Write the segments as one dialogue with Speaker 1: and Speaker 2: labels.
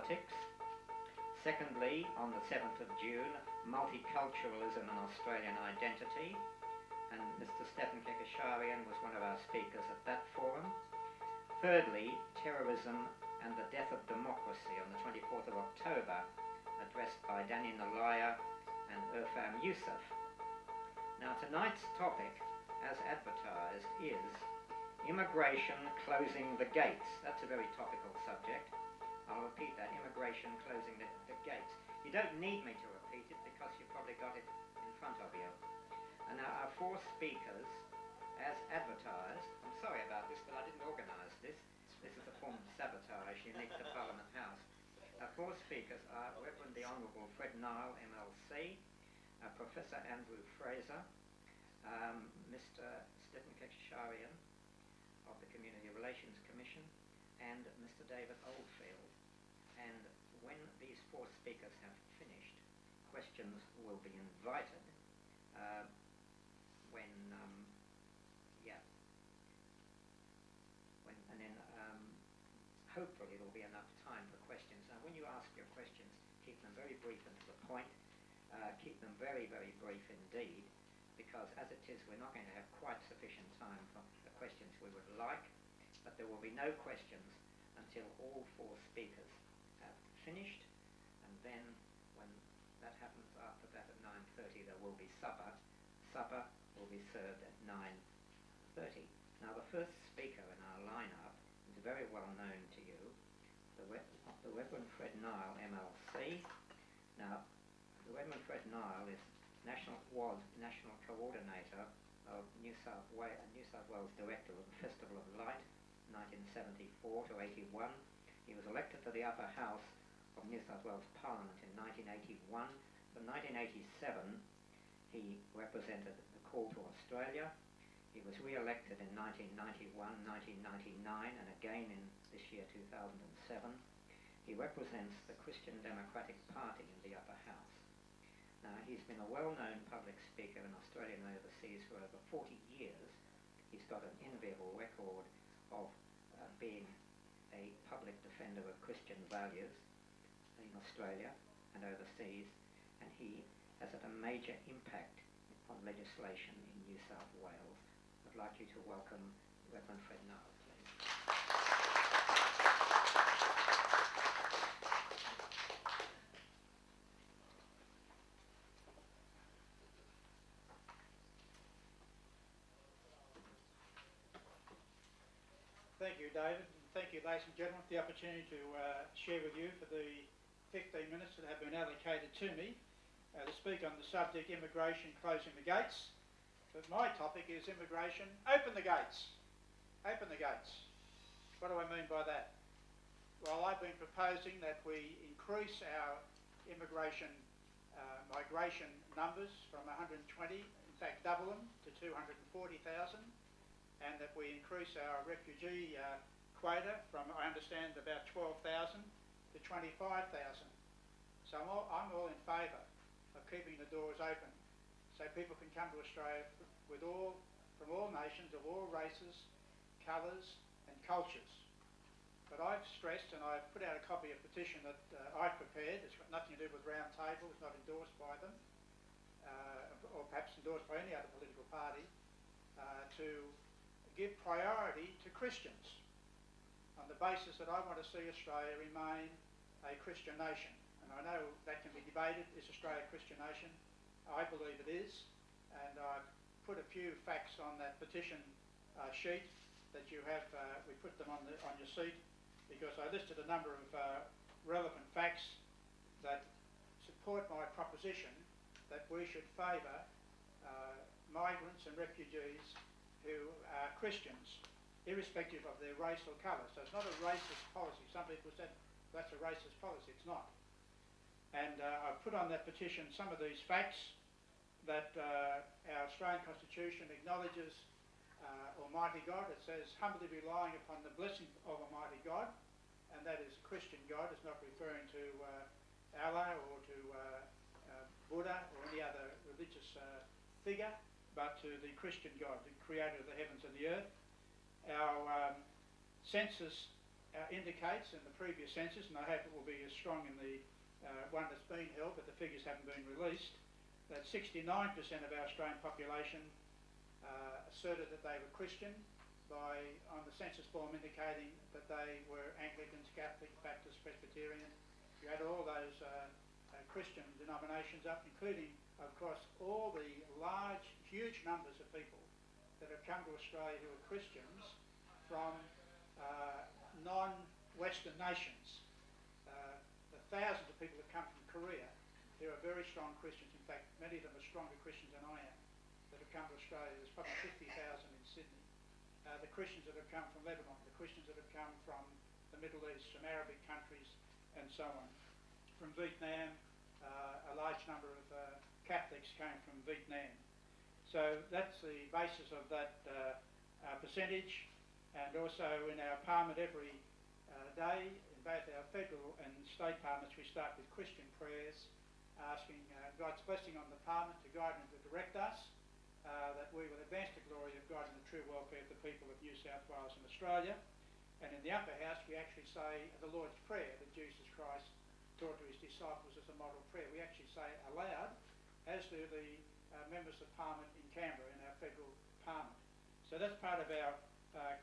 Speaker 1: politics. Secondly, on the 7th of June, multiculturalism and Australian identity, and Mr. Stephen Kekasharian was one of our speakers at that forum. Thirdly, terrorism and the death of democracy on the 24th of October, addressed by Danny Nalaya and Irfan Yusuf. Now tonight's topic, as advertised, is immigration closing the gates. That's a very topical subject. I'll repeat that, immigration closing the gates. You don't need me to repeat it because you've probably got it in front of you. And now our four speakers, as advertised, I'm sorry about this, but I didn't organise this. This is a form of sabotage unique to Parliament House. Our four speakers are Reverend the Honourable Fred Nile, MLC, Professor Andrew Fraser, Mr. Stephen Kekasharian of the Community Relations Commission, and Mr. David Oldfield. And when these four speakers have finished, questions will be invited and then hopefully there will be enough time for questions. Now when you ask your questions, keep them very brief and to the point. Keep them very, very brief indeed, because as it is, we're not going to have quite sufficient time for the questions we would like, but there will be no questions until all four speakers have finished, and then when that happens, after that at 9:30 there will be supper. Supper will be served at 9:30. Now the first speaker in our lineup is very well known to you, the Reverend Fred Nile, MLC. Now the Reverend Fred Nile was National Coordinator of New South Wales Director of the Festival of Light, 1974 to 81. He was elected to the upper house of New South Wales Parliament in 1981. From 1987, he represented the Call to Australia. He was re-elected in 1991, 1999, and again in this year, 2007. He represents the Christian Democratic Party in the upper house. Now, he's been a well-known public speaker in Australia and overseas for over 40 years. He's got an enviable record of being a public defender of Christian values in Australia and overseas, and he has had a major impact on legislation in New South Wales. I'd like you to welcome Reverend Fred Nile, please.
Speaker 2: Thank you, David, and thank you, ladies and gentlemen, for the opportunity to share with you for the 15 minutes that have been allocated to me to speak on the subject immigration closing the gates. But my topic is immigration, open the gates. Open the gates. What do I mean by that? Well, I've been proposing that we increase our immigration migration numbers from 120, in fact double them to 240,000, and that we increase our refugee quota from, I understand, about 12,000 to 25,000. So I'm all in favour of keeping the doors open so people can come to Australia from all nations, of all races, colours and cultures. But I've stressed, and I've put out a copy of a petition that I've prepared, it's got nothing to do with Round Table, it's not endorsed by them, or perhaps endorsed by any other political party, to give priority to Christians on the basis that I want to see Australia remain a Christian nation. And I know that can be debated, is Australia a Christian nation? I believe it is, and I've put a few facts on that petition sheet that you have, we put them on your seat, because I listed a number of relevant facts that support my proposition that we should favour migrants and refugees who are Christians, irrespective of their race or colour. So it's not a racist policy. Some people said that's a racist policy. It's not. And I've put on that petition some of these facts that our Australian Constitution acknowledges Almighty God. It says, humbly relying upon the blessing of Almighty God, and that is Christian God. It's not referring to Allah or to Buddha or any other religious figure, but to the Christian God, the creator of the heavens and the earth. Our census indicates in the previous census, and I hope it will be as strong in the one that's been held, but the figures haven't been released, that 69% of our Australian population asserted that they were Christian on the census form indicating that they were Anglicans, Catholic, Baptist, Presbyterian. You add all those Christian denominations up, including, of course, all the large, huge numbers of people that have come to Australia who are Christians from non-Western nations. The thousands of people that come from Korea, who are very strong Christians. In fact, many of them are stronger Christians than I am, that have come to Australia. There's probably 50,000 in Sydney. The Christians that have come from Lebanon, the Christians that have come from the Middle East, from Arabic countries, and so on. From Vietnam, a large number of Catholics came from Vietnam. So that's the basis of that percentage. And also in our parliament every day, in both our federal and state parliaments, we start with Christian prayers, asking God's blessing on the parliament to guide and to direct us, that we will advance the glory of God and the true welfare of the people of New South Wales and Australia. And in the upper house, we actually say the Lord's Prayer that Jesus Christ taught to his disciples as a model prayer. We actually say aloud, as do the members of Parliament in Canberra in our federal parliament. So that's part of our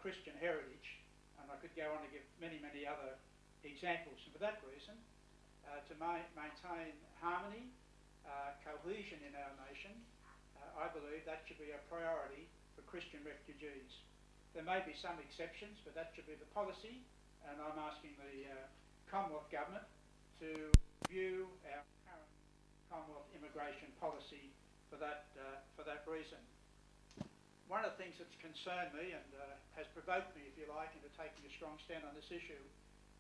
Speaker 2: Christian heritage, and I could go on to give many, many other examples. And for that reason, to maintain harmony, cohesion in our nation, I believe that should be a priority for Christian refugees. There may be some exceptions, but that should be the policy, and I'm asking the Commonwealth Government to review our current Commonwealth immigration policy for that reason. One of the things that's concerned me and has provoked me, if you like, into taking a strong stand on this issue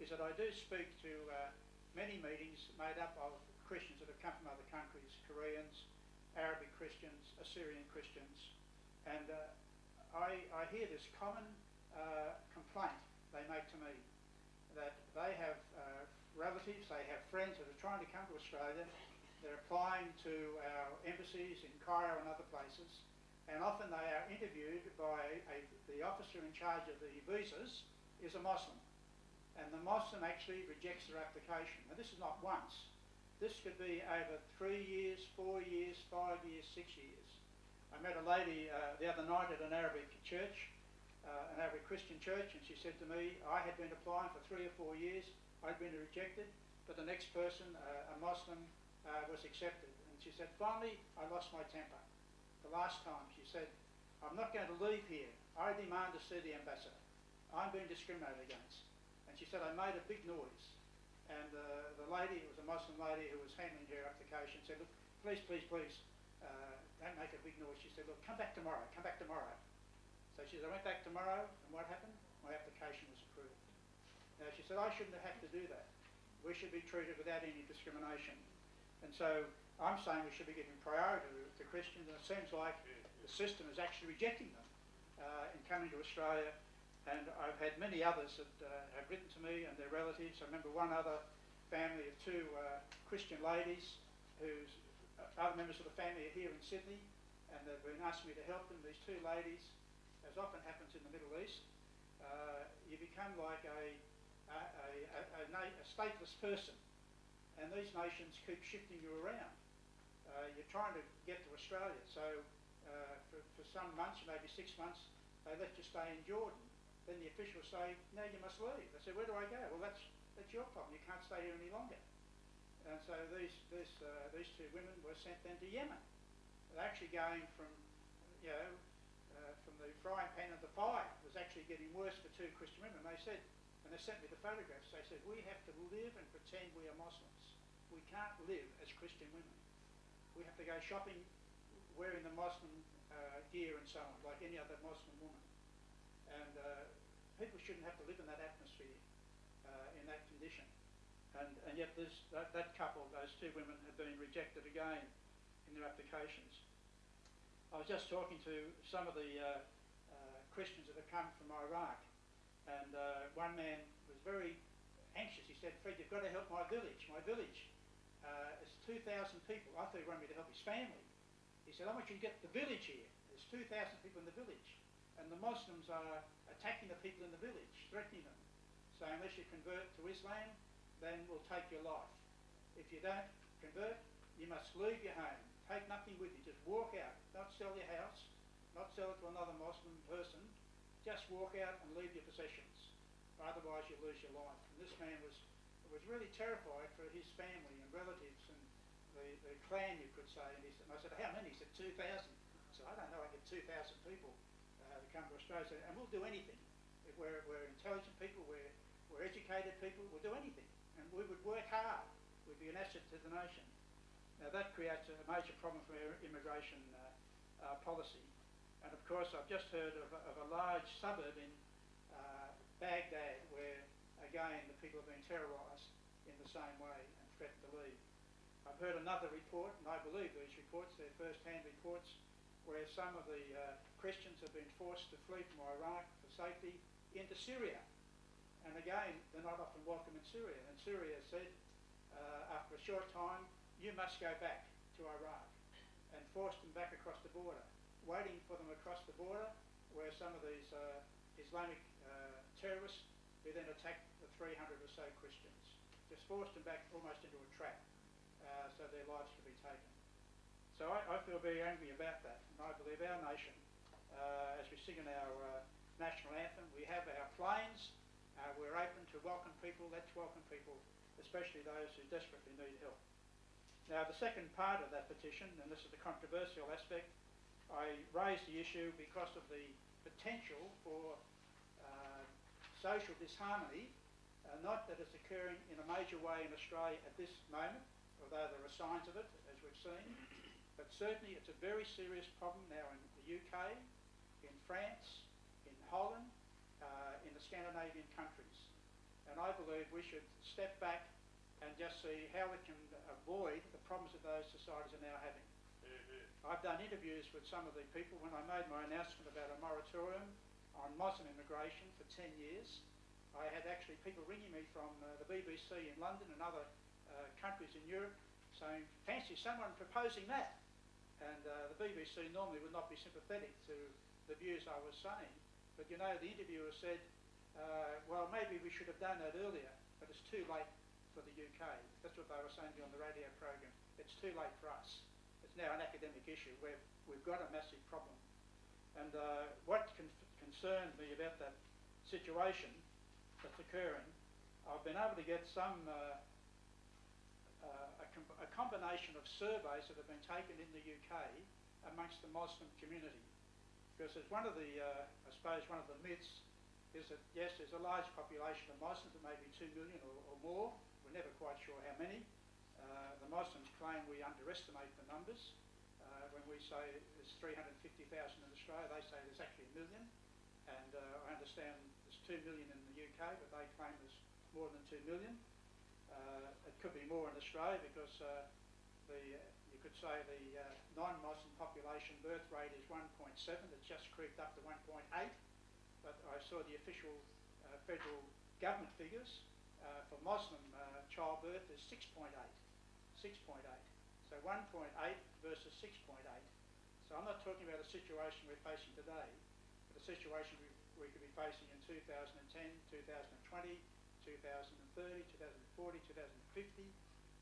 Speaker 2: is that I do speak to many meetings made up of Christians that have come from other countries, Koreans, Arabic Christians, Assyrian Christians, and I hear this common complaint they make to me, that they have relatives, they have friends that are trying to come to Australia, they're applying to our embassies in Cairo and other places, and often they are interviewed by the officer in charge of the visas is a Muslim, and the Muslim actually rejects their application. Now this is not once. This could be over 3 years, 4 years, 5 years, 6 years. I met a lady the other night at an Arabic church, an Arabic Christian church, and she said to me, I had been applying for 3 or 4 years, I'd been rejected, but the next person, a Muslim, was accepted. And she said, finally, I lost my temper. The last time, she said, I'm not going to leave here. I demand to see the ambassador. I'm being discriminated against. And she said, I made a big noise. And the lady, it was a Muslim lady who was handling her application, said, look, please, please, please, don't make a big noise. She said, look, come back tomorrow, come back tomorrow. So she said, I went back tomorrow, and what happened? My application was approved. Now, she said, I shouldn't have to do that. We should be treated without any discrimination. And so I'm saying we should be giving priority to Christians, and it seems like the system is actually rejecting them in coming to Australia. And I've had many others that have written to me and their relatives. I remember one other family of 2 Christian ladies whose other members of the family are here in Sydney, and they've been asking me to help them. These 2 ladies, as often happens in the Middle East, you become like a stateless person, and these nations keep shifting you around. You're trying to get to Australia, so for some months, maybe 6 months, they let you stay in Jordan. Then the officials say, no, you must leave. They say, where do I go? Well, that's your problem. You can't stay here any longer. And so these 2 women were sent then to Yemen. They're actually going from the frying pan to the fire. It was actually getting worse for 2 Christian women. They said, and they sent me the photographs, they said, we have to live and pretend we are Muslims. We can't live as Christian women. We have to go shopping wearing the Muslim gear and so on, like any other Muslim woman. And people shouldn't have to live in that atmosphere, in that condition. And yet that couple, those 2 women, have been rejected again in their applications. I was just talking to some of the Christians that have come from Iraq, and one man was very anxious. He said, Fred, you've got to help my village. My village is 2,000 people. I thought he wanted me to help his family. He said, I want you to get the village here. There's 2,000 people in the village, and the Muslims are attacking the people in the village, threatening them. say unless you convert to Islam, then we'll take your life. If you don't convert, you must leave your home. Take nothing with you. Just walk out. Not sell your house, not sell it to another Muslim person. Just walk out and leave your possessions. Otherwise you'll lose your life. And this man was really terrified for his family and relatives and the clan, you could say. And I said, how many? He said, 2,000. I said, I don't know, I get 2,000 people to come to Australia. And we'll do anything. If we're intelligent people, we're educated people, we'll do anything. And we would work hard. We'd be an asset to the nation. Now that creates a major problem for our immigration policy. And of course, I've just heard of a large suburb in Baghdad where, again, the people have been terrorised in the same way and threatened to leave. I've heard another report, and I believe these reports, they're first-hand reports, where some of the Christians have been forced to flee from Iraq for safety into Syria. And again, they're not often welcome in Syria. And Syria said, after a short time, you must go back to Iraq, and forced them back across the border, waiting for them across the border where some of these Islamic terrorists who then attacked the 300 or so Christians. Just forced them back almost into a trap so their lives could be taken. So I feel very angry about that, and I believe our nation, as we sing in our national anthem, we have our planes, we're open to welcome people. Let's welcome people, especially those who desperately need help. Now the second part of that petition, and this is the controversial aspect, I raised the issue because of the potential for social disharmony, not that it's occurring in a major way in Australia at this moment, although there are signs of it, as we've seen, but certainly it's a very serious problem now in the UK, in France, in Holland, in the Scandinavian countries. And I believe we should step back and just see how we can avoid the problems that those societies are now having. I've done interviews with some of the people when I made my announcement about a moratorium on Muslim immigration for 10 years. I had actually people ringing me from the BBC in London and other countries in Europe saying, fancy someone proposing that. And the BBC normally would not be sympathetic to the views I was saying. But you know, the interviewer said, well, maybe we should have done that earlier, but it's too late for the UK. That's what they were saying to me on the radio program. It's too late for us. It's now an academic issue where we've got a massive problem. And what concerned me about that situation that's occurring, I've been able to get some a combination of surveys that have been taken in the UK amongst the Muslim community. Because there's one of the, I suppose one of the myths is that yes, there's a large population of Muslims, it may be 2 million or more, we're never quite sure how many. The Muslims claim we underestimate the numbers. When we say there's 350,000 in Australia, they say there's actually 1 million. And I understand there's 2 million in the UK, but they claim there's more than 2 million. It could be more in Australia because you could say the non-Muslim population birth rate is 1.7. It's just creeped up to 1.8. But I saw the official federal government figures for Muslim childbirth is 6.8. 6.8. So 1.8 versus 6.8. So I'm not talking about a situation we're facing today, but a situation we could be facing in 2010, 2020, 2030, 2040, 2050,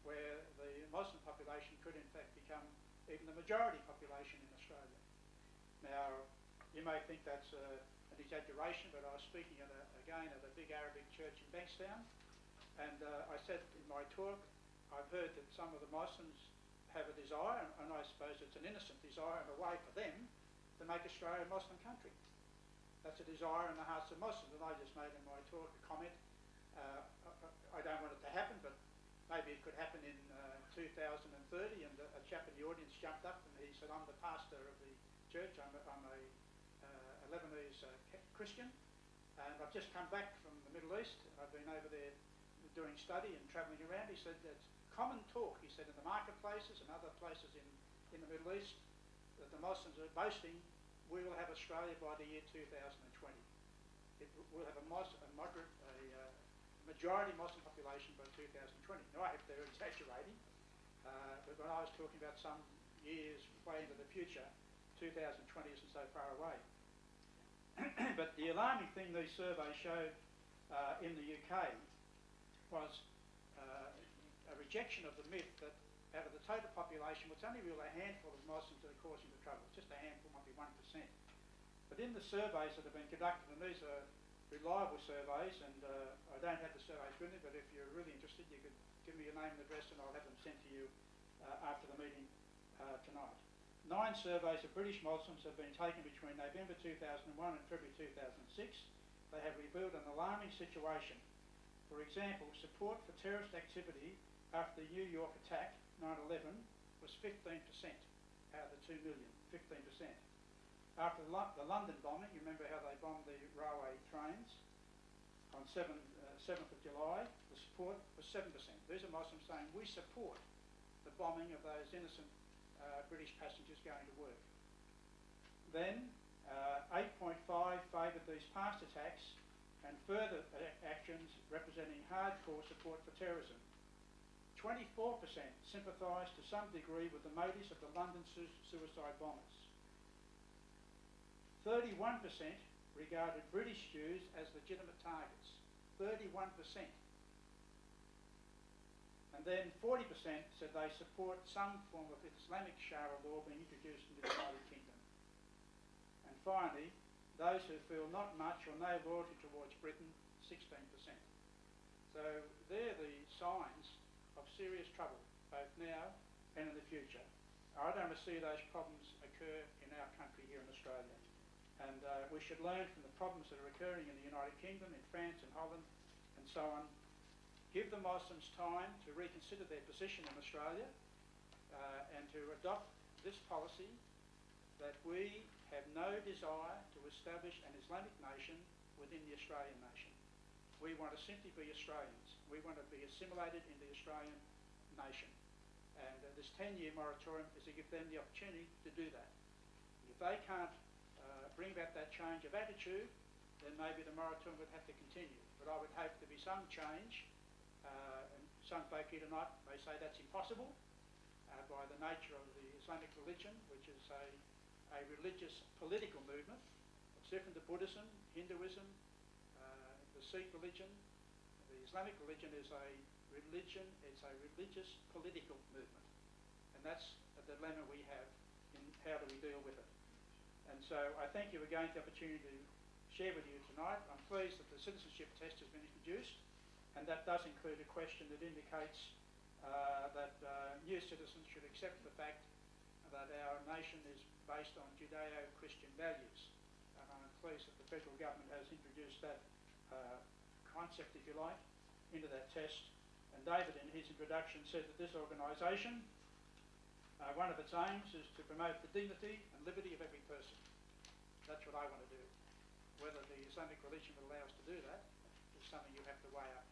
Speaker 2: where the Muslim population could in fact become even the majority population in Australia. Now, you may think that's an exaggeration, but I was speaking again at a big Arabic church in Bankstown, and I said in my talk, I've heard that some of the Muslims have a desire, and I suppose it's an innocent desire and a way for them to make Australia a Muslim country. That's a desire in the hearts of Muslims, and I just made in my talk a comment. I don't want it to happen, but maybe it could happen in 2030, and a chap in the audience jumped up and he said, I'm the pastor of the church, I'm a Lebanese Christian, and I've just come back from the Middle East. I've been over there doing study and travelling around. He said that's common talk, he said, in the marketplaces and other places in the Middle East, that the Muslims are boasting, we will have Australia by the year 2020. We'll have a majority Muslim population by 2020. Now I hope they're exaggerating, but when I was talking about some years way into the future, 2020 isn't so far away. But the alarming thing these surveys showed in the UK was a rejection of the myth that out of the total population, it's only really a handful of Muslims that are causing the trouble. Just a handful, might be 1%. But in the surveys that have been conducted, and these are reliable surveys, and I don't have the surveys with me, but if you're really interested, you could give me your name and address and I'll have them sent to you after the meeting tonight. 9 surveys of British Muslims have been taken between November 2001 and February 2006. They have revealed an alarming situation. For example, support for terrorist activity after the New York attack, 9/11, was 15% out of the 2 million, 15%. After the London bombing, you remember how they bombed the railway trains on 7th of July, the support was 7%. These are Muslims saying, we support the bombing of those innocent British passengers going to work. Then 8.5 favoured these past attacks and further actions representing hardcore support for terrorism. 24% sympathised to some degree with the motives of the London suicide bombers. 31% regarded British Jews as legitimate targets. 31%. And then 40% said they support some form of Islamic Sharia law being introduced into the United Kingdom. And finally, those who feel not much or no loyalty towards Britain, 16%. So they're the signs of serious trouble, both now and in the future. I don't want to see those problems occur in our country here in Australia. And we should learn from the problems that are occurring in the United Kingdom, in France and Holland and so on. Give the Muslims time to reconsider their position in Australia and to adopt this policy that we have no desire to establish an Islamic nation within the Australian nation. We want to simply be Australians. We want to be assimilated in the Australian nation. And this 10-year moratorium is to give them the opportunity to do that. If they can't bring about that change of attitude, then maybe the moratorium would have to continue. But I would hope there be some change. And some folk here tonight may say that's impossible by the nature of the Islamic religion, which is a religious political movement. It's different to Buddhism, Hinduism, the Sikh religion. The Islamic religion is a religion, it's a religious political movement. And that's a dilemma we have in how do we deal with it. And so I thank you again for the opportunity to share with you tonight. I'm pleased that the citizenship test has been introduced, and that does include a question that indicates that new citizens should accept the fact that our nation is based on Judeo-Christian values. And I'm pleased that the federal government has introduced that concept, if you like, into that test. And David, in his introduction, said that this organisation, one of its aims is to promote the dignity and liberty of every person. That's what I want to do. Whether the Islamic religion will allow us to do that is something you have to weigh up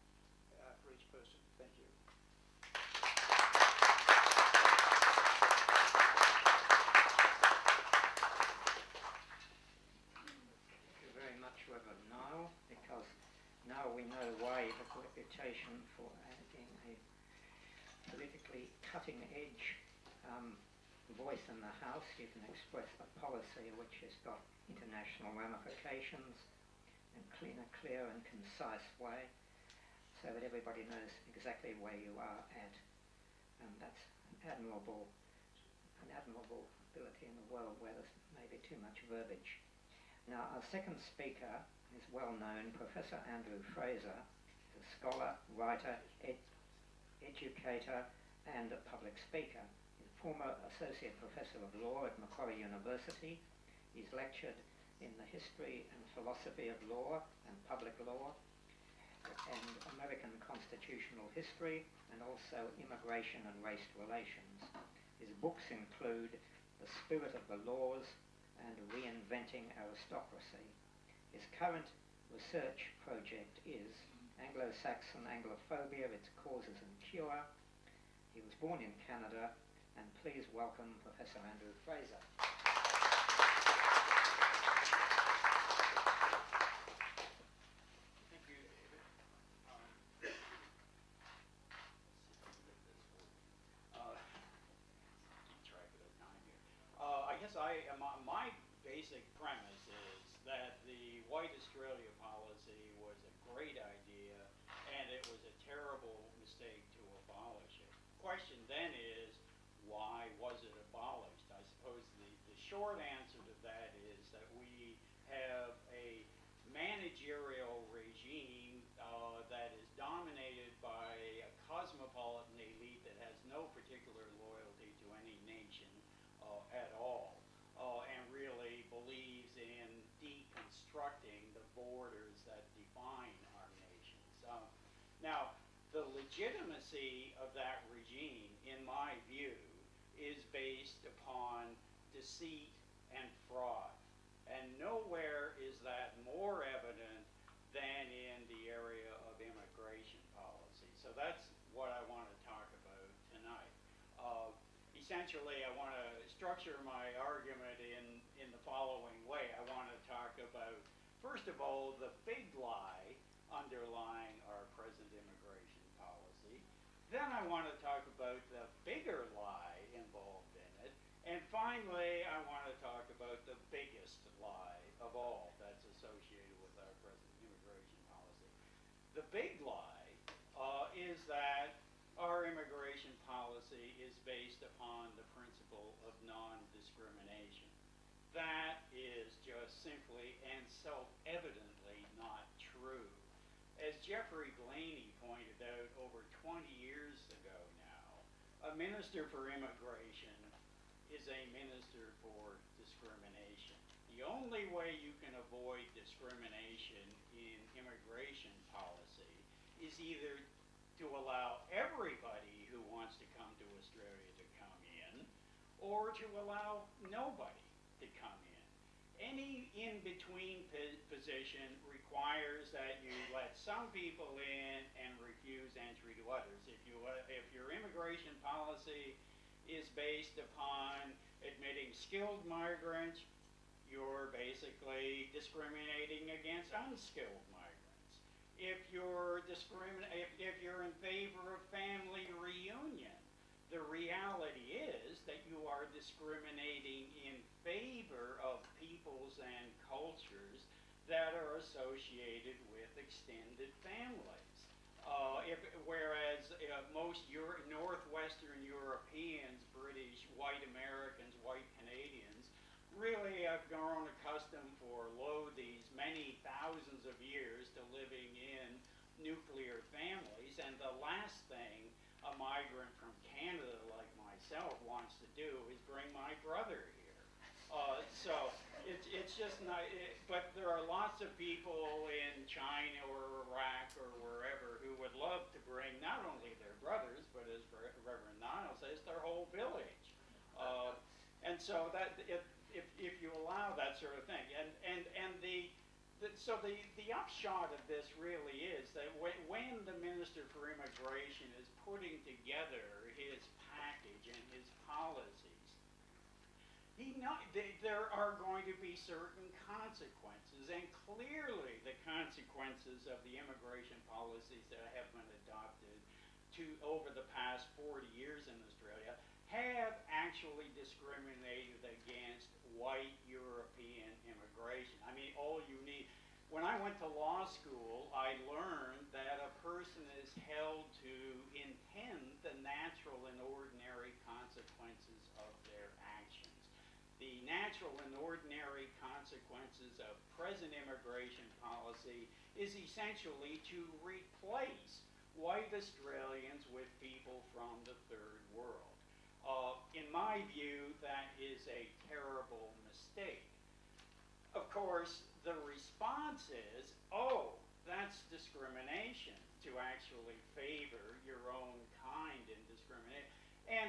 Speaker 2: for each person. Thank you.
Speaker 1: Thank you very much, Reverend Niall, because now we know why you have a reputation for being a politically cutting-edge voice in the House. You can express a policy which has got international ramifications in a clear and concise way, so that everybody knows exactly where you are at. And that's an admirable ability in a world where there's maybe too much verbiage. Now, our second speaker is well known, Professor Andrew Fraser, a scholar, writer, educator, and a public speaker. He's a former Associate Professor of Law at Macquarie University. He's lectured in the history and philosophy of law and public law, and American constitutional history, and also immigration and race relations. His books include The Spirit of the Laws and Reinventing Aristocracy. His current research project is Anglo-Saxon Anglophobia, Its Causes and Cure. He was born in Canada, and please welcome Professor Andrew Fraser.
Speaker 3: Thank you, David. Keep track of the time here. I guess my basic premise is that the White Australia policy was a great short answer to that is that we have a managerial regime that is dominated by a cosmopolitan elite that has no particular loyalty to any nation at all, and really believes in deconstructing the borders that define our nations. Now, the legitimacy of that regime, in my view, is based upon deceit and fraud. And nowhere is that more evident than in the area of immigration policy. So that's what I want to talk about tonight. Essentially, I want to structure my argument in the following way. I want to talk about, first of all, the big lie underlying our present immigration policy. Then I want to talk about the bigger lie involved in it. And finally, I want to talk about the biggest lie of all that's associated with our present immigration policy. The big lie is that our immigration policy is based upon the principle of non-discrimination. That is just simply and self-evidently not true. As Jeffrey Blaney pointed out over 20 years ago now, a minister for immigration is a minister for discrimination. The only way you can avoid discrimination in immigration policy is either to allow everybody who wants to come to Australia to come in, or to allow nobody to come in. Any in-between position requires that you let some people in and refuse entry to others. If your immigration policy is based upon admitting skilled migrants, you're basically discriminating against unskilled migrants. If you're in favor of family reunion, the reality is that you are discriminating in favor of peoples and cultures that are associated with extended families. Whereas most Northwestern Europeans, British, white Americans, white Canadians, really have grown accustomed for these many thousands of years to living in nuclear families, and the last thing a migrant from Canada like myself wants to do is bring my brother here. So it's just not, but there are lots of people in China or Iraq or wherever who would love to bring not only their brothers, but as Reverend Niles says, their whole village. And so that if you allow that sort of thing, so the upshot of this really is that when the Minister for Immigration is putting together his package and his policies, there are going to be certain consequences, and clearly the consequences of the immigration policies that have been adopted over the past 40 years in Australia have actually discriminated against white European immigration. I mean, all you need. When I went to law school, I learned that a person is held to intend the natural and ordinary consequences of their actions. The natural and ordinary consequences of present immigration policy is essentially to replace white Australians with people from the third world. In my view, that is a terrible mistake. Of course, the response is, oh, that's discrimination, to actually favor your own kind in discrimination. And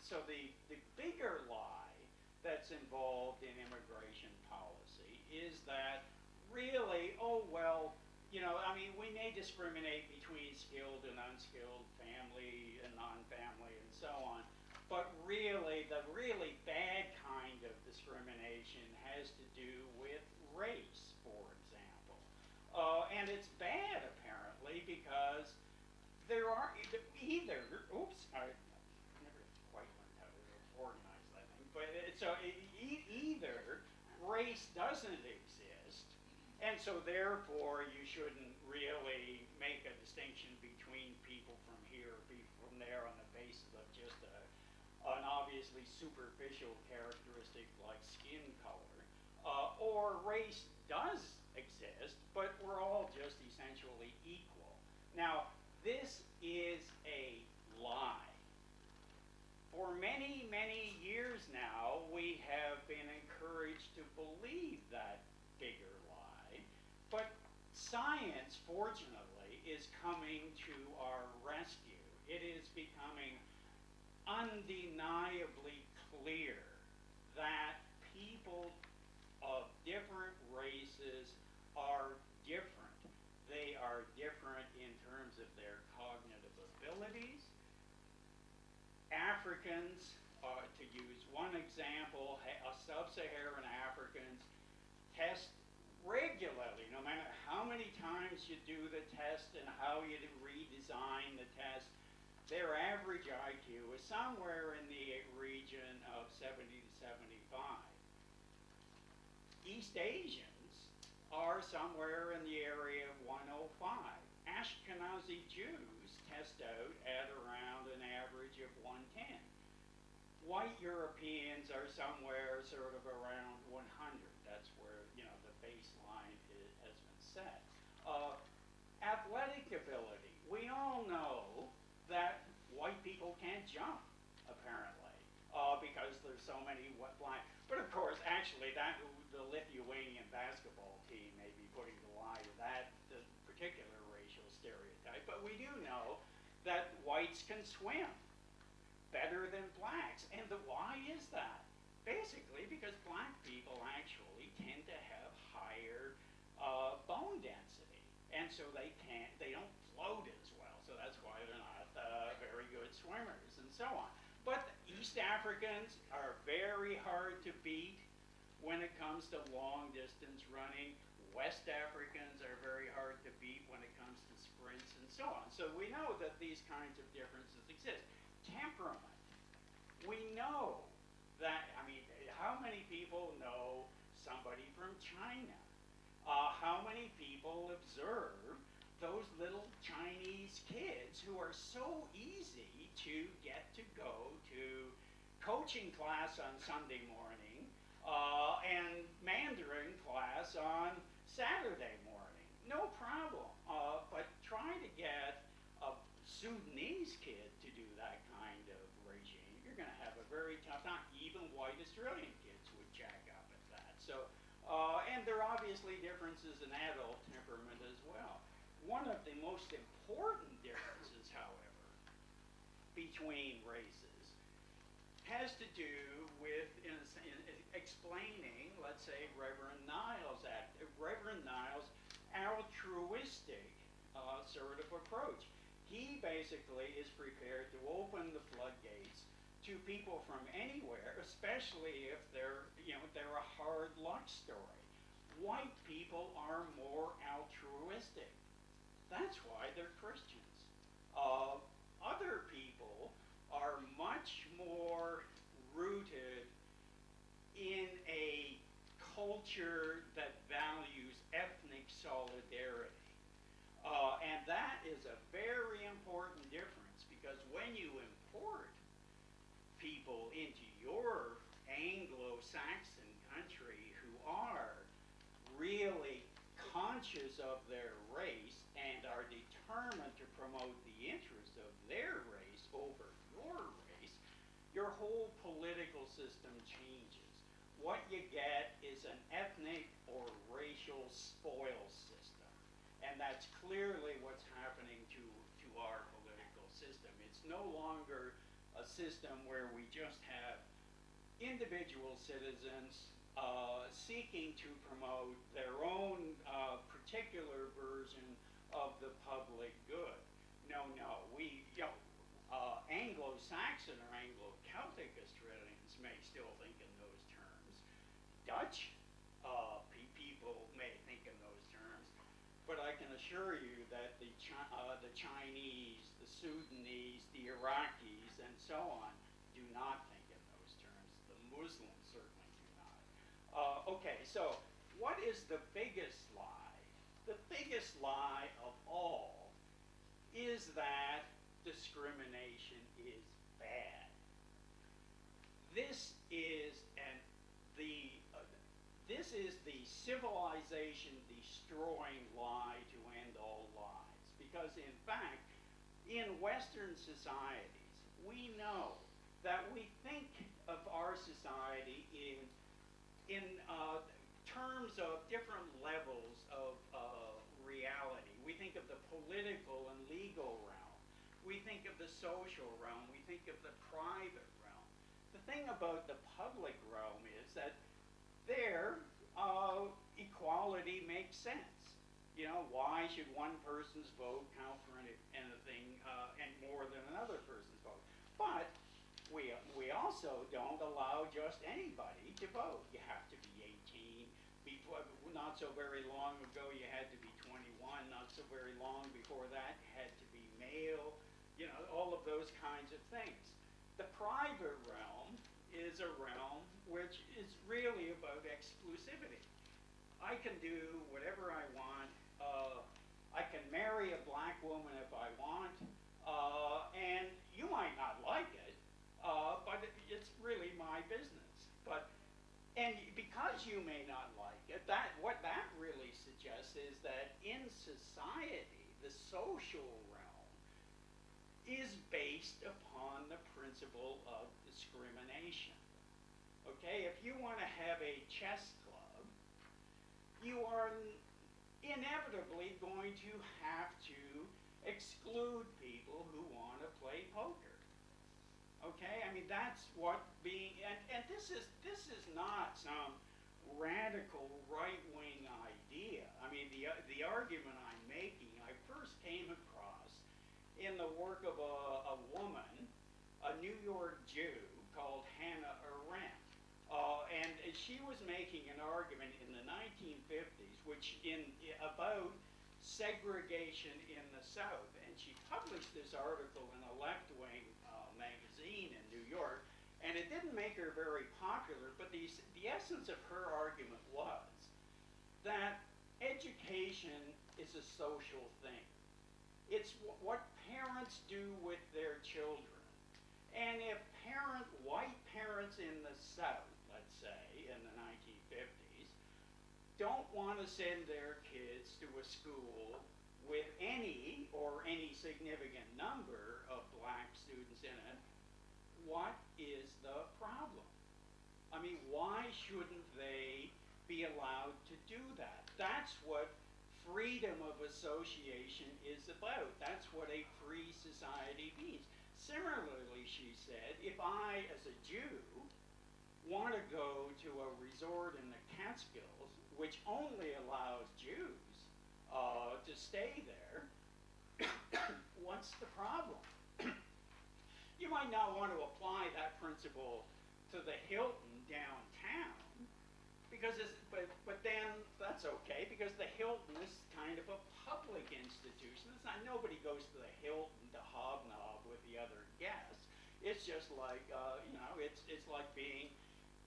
Speaker 3: so the bigger lie that's involved in immigration policy is that really, oh, well, you know, I mean, we may discriminate between skilled and unskilled, family and non-family, and so on. But really, the really bad kind of discrimination has to do with race, for example. And it's bad, apparently, because there are either, oops, I never quite learned how to organize that thing, but either race doesn't exist, and so therefore you shouldn't really make a distinction between people from here or people from there on the basis of just an obvious obviously superficial characteristic like skin color, or race does exist, but we're all just essentially equal. Now, this is a lie. For many, many years now, we have been encouraged to believe that bigger lie, but science, fortunately, is coming to our rescue. It is becoming undeniably clear that people of different races are different. They are different in terms of their cognitive abilities. Africans, to use one example, sub-Saharan Africans test regularly, no matter how many times you do the test and how you redesign the test. Their average IQ is somewhere in the region of 70 to 75. East Asians are somewhere in the area of 105. Ashkenazi Jews test out at around an average of 110. White Europeans are somewhere sort of around 100. That's where, the baseline has been set. Athletic ability. We all know that white people can't jump, apparently, because there's so many blind. But of course, actually, the Lithuanian basketball team may be putting the lie to that particular racial stereotype. But we do know that whites can swim better than blacks. And why is that? Basically because black people actually tend to have higher bone density. And so they don't float as well. So that's why they're not very good swimmers and so on. But East Africans are very hard to beat when it comes to long distance running. West Africans are very hard to beat when it comes to sprints and so on. So we know that these kinds of differences exist. Temperament. We know that, how many people know somebody from China? How many people observe those little Chinese kids who are so easy to get to go to coaching class on Sunday morning and Mandarin class on Saturday morning? No problem. But try to get a Sudanese kid to do that kind of regime, you're going to have a very tough time. Even white Australian kids would jack up at that. So, and there are obviously differences in adult temperament as well. One of the most important differences, however, between races has to do with in explaining, let's say, Reverend Niles' altruistic sort of approach. He basically is prepared to open the floodgates to people from anywhere, especially if they're a hard luck story. White people are more altruistic. That's why they're Christians. Other people are much more rooted in a culture that values ethnic solidarity. And that is a very important difference, because when you import people into your Anglo-Saxon country who are really conscious of their race and are determined to promote the interests of their race over your race, your whole political system changes. What you get is an ethnic or racial spoil system. And that's clearly what's happening to our political system. It's no longer a system where we just have individual citizens seeking to promote their own particular version of the public good. No, Anglo-Saxon or Anglo-Celtic Australians may still think in those terms. Dutch people may think in those terms. But I can assure you that the Chinese, the Sudanese, the Iraqis, and so on do not think in those terms. The Muslims certainly do not. Okay, so what is the biggest lie? The biggest lie of all is that discrimination is bad. this is this is the civilization destroying lie to end all lies. Because in fact, in Western societies, we know that we think of our society in terms of different levels of reality. We think of the political and legal realm. We think of the social realm. We think of the private realm. The thing about the public realm is that there, equality makes sense. You know, why should one person's vote count for anything and more than another person's vote? But we also don't allow just anybody to vote. You have to be 18. Before, not so very long ago, you had to be 21. Not so very long before that, you had to be male. You know, all of those kinds of things. The private realm is a realm which is really about exclusivity. I can do whatever I want. I can marry a black woman if I want, and you might not like it, but it's really my business. And because you may not like it, what that really suggests is that in society, the social realm is based upon the principle of discrimination. Okay, if you want to have a chess club, you are inevitably going to have to exclude people who want to play poker. Okay, I mean that's what being and this is not some radical right-wing idea. I mean the argument I'm making I first came across in the work of a woman, a New York Jew called Hannah Arendt. And she was making an argument in the 1950s, about segregation in the South, and she published this article in a left-wing magazine in New York, and it didn't make her very popular. But the essence of her argument was that education is a social thing. It's what parents do with their children, and if white parents in the South, let's say, in the 1950s, don't want to send their kids to a school with any significant number of black students in it, what is the problem? I mean, why shouldn't they be allowed to do that? That's what freedom of association is about. That's what a free society means. Similarly, she said, if I, as a Jew, want to go to a resort in the Catskills, which only allows Jews to stay there, what's the problem? You might not want to apply that principle to the Hilton downtown, but then that's okay, because the Hilton is kind of a public institution. It's not, nobody goes to the Hilton to hobnob with the other guests. It's just like it's like being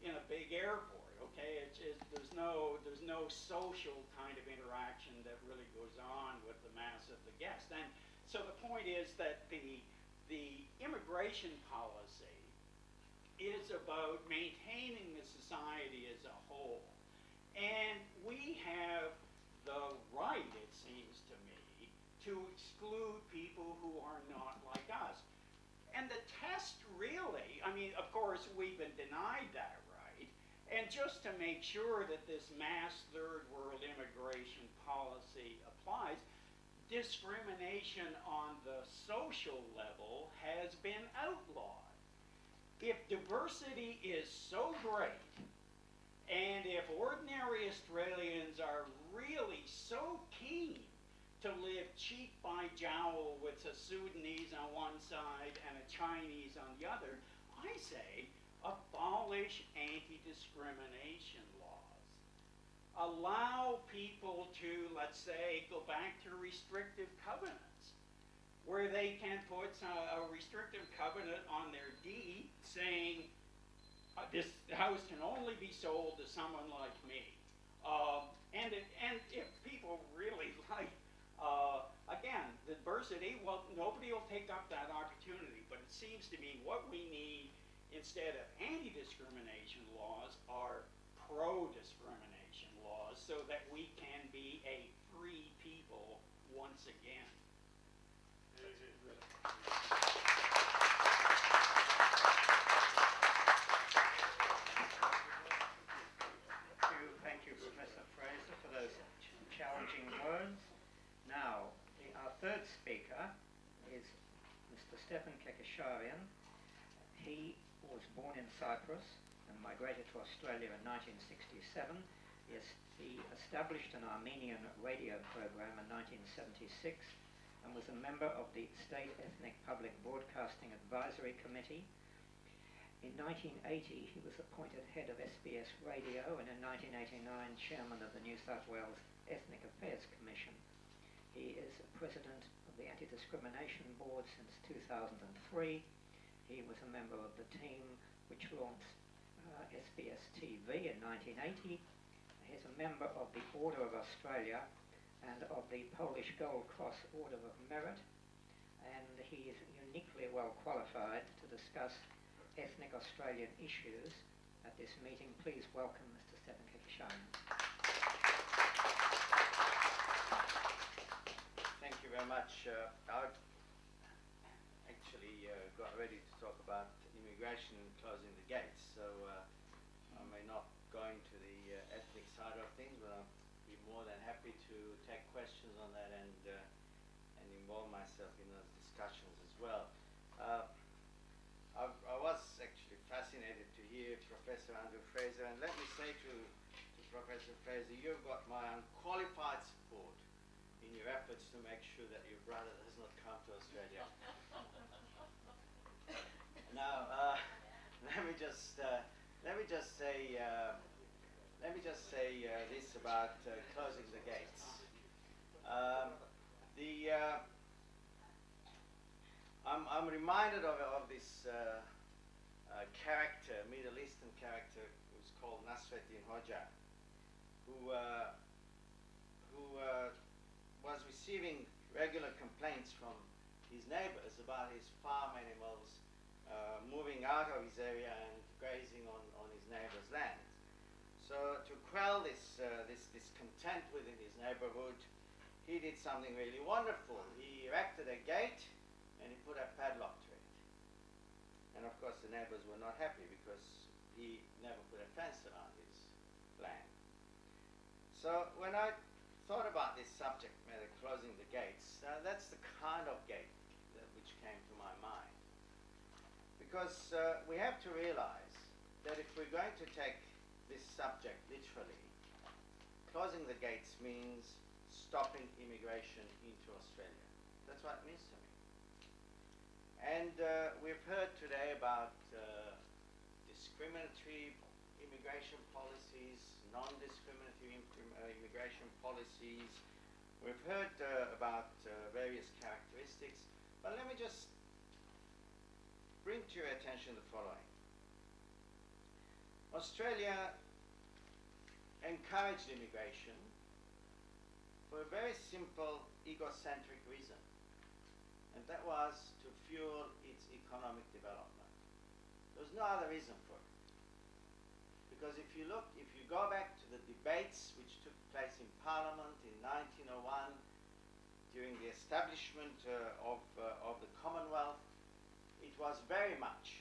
Speaker 3: in a big airport. Okay, there's no social kind of interaction that really goes on with the mass of the guests. And so the point is that the immigration policy is about maintaining the society as a whole. And we have the right, it seems to me, to exclude people who are not like us. And the test really, I mean, of course, we've been denied that right. And just to make sure that this mass third world immigration policy applies, discrimination on the social level has been outlawed. If diversity is so great, and if ordinary Australians are really so keen to live cheek by jowl with a Sudanese on one side and a Chinese on the other, I say abolish anti-discrimination laws. Allow people to, let's say, go back to restrictive covenants, where they can put a restrictive covenant on their deed saying, this house can only be sold to someone like me. And if people really like, again, diversity, well, nobody will take up that opportunity. But it seems to me what we need instead of anti-discrimination laws, are pro-discrimination laws so that we can be a free people once again.
Speaker 1: Thank you, Professor Fraser, for those challenging words. Now, our third speaker is Mr. Stefan Kekasharian. He was born in Cyprus and migrated to Australia in 1967. He established an Armenian radio program in 1976 and was a member of the State Ethnic Public Broadcasting Advisory Committee. In 1980, he was appointed head of SBS Radio, and in 1989, chairman of the New South Wales Ethnic Affairs Commission. He is president of the Anti-Discrimination Board since 2003. He was a member of the team which launched SBS TV in 1980. He's a member of the Order of Australia and of the Polish Gold Cross Order of Merit, and he is uniquely well qualified to discuss ethnic Australian issues at this meeting. Please welcome Mr. Stefan Kekasharian.
Speaker 4: Thank you very much. I actually got ready to talk about immigration and closing the gates, so I may not go into the ethnic side of things, but I'll be more than happy to take questions on that and involve myself in those discussions as well. I was actually fascinated to hear Professor Andrew Fraser, and let me say to Professor Fraser, you've got my unqualified support in your efforts to make sure that your brother does not come to Australia. Now, let me just say this about closing the gates. I'm reminded of this character, Middle Eastern character, who's called Nasreddin Hoxha, who was receiving regular complaints from his neighbors about his farm animals moving out of his area and grazing on his neighbors' lands. So to quell this discontent within his neighborhood, he did something really wonderful. He erected a gate and he put a padlock to it. And of course the neighbors were not happy because he never put a fence around his land. So when I thought about this subject matter, closing the gates, that's the kind of gate which came to my mind. Because we have to realize that if we're going to take this subject literally, closing the gates means stopping immigration into Australia. That's what it means to me. And we've heard today about discriminatory immigration policies, non-discriminatory immigration policies. We've heard about various characteristics, but let me just bring to your attention the following. Australia encouraged immigration for a very simple egocentric reason, and that was to fuel its economic development. There's no other reason for it. Because if you go back to the debates which took place in Parliament in 1901 during the establishment of the Commonwealth, it was very much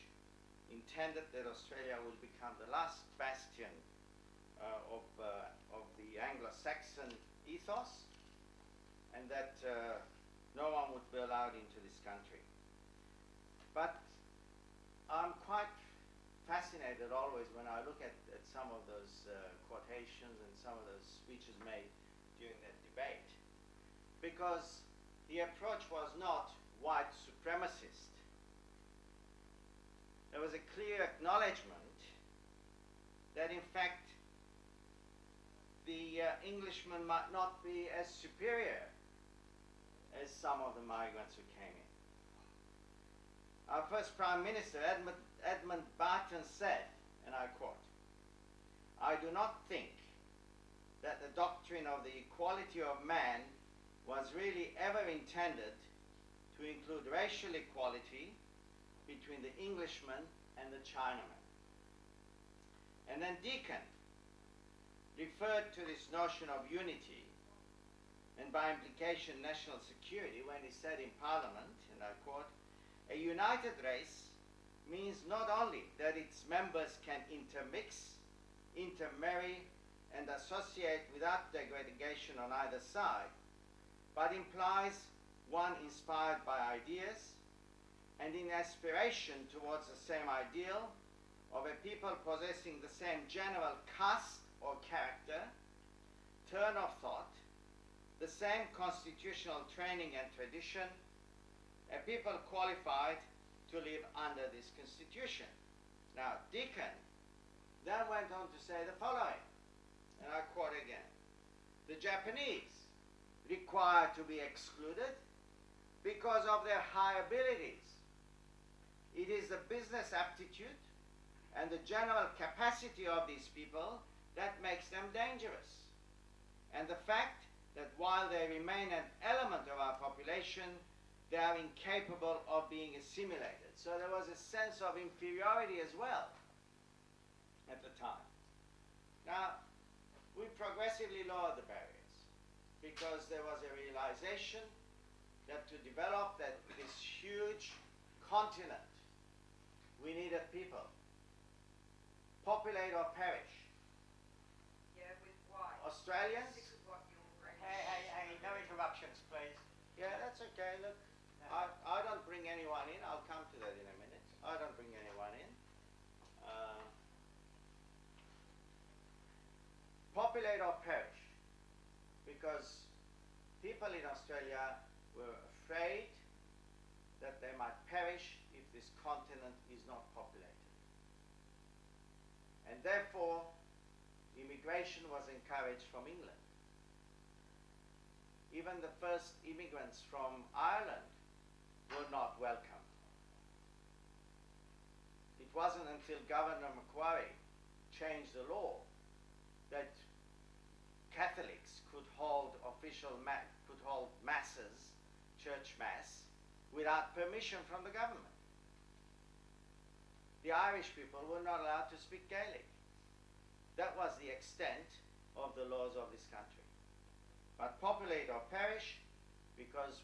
Speaker 4: intended that Australia would become the last bastion of the Anglo-Saxon ethos, and that no one would be allowed into this country. But I'm quite fascinated always when I look at some of those quotations and some of those speeches made during that debate, because the approach was not white supremacist. There was a clear acknowledgement that in fact the Englishmen might not be as superior as some of the migrants who came in. Our first Prime Minister, Edmund Barton, said, and I quote, "I do not think that the doctrine of the equality of man was really ever intended to include racial equality, between the Englishman and the Chinaman. And then Deacon referred to this notion of unity and by implication national security when he said in Parliament, and I quote, "A united race means not only that its members can intermix, intermarry, and associate without degradation on either side, but implies one inspired by ideas and in aspiration towards the same ideal of a people possessing the same general cast or character, turn of thought, the same constitutional training and tradition, a people qualified to live under this constitution." Now, Deacon then went on to say the following, and I quote again, "The Japanese require to be excluded because of their high abilities. It is the business aptitude and the general capacity of these people that makes them dangerous, and the fact that while they remain an element of our population, they are incapable of being assimilated." So there was a sense of inferiority as well at the time. Now, we progressively lowered the barriers because there was a realization that to develop this huge continent, we needed people. Populate or perish.
Speaker 5: Yeah, with why?
Speaker 4: Australians?
Speaker 5: This is what you're bringing.
Speaker 3: Hey, no interruptions, please.
Speaker 4: Yeah, that's okay. Look, I don't bring anyone in. I'll come to that in a minute. I don't bring anyone in. Populate or perish. Because people in Australia were afraid that they might perish if this continent is not populated. And therefore, immigration was encouraged from England. Even the first immigrants from Ireland were not welcome. It wasn't until Governor Macquarie changed the law that Catholics could hold masses, church mass, without permission from the government. The Irish people were not allowed to speak Gaelic. That was the extent of the laws of this country. But populate or perish, because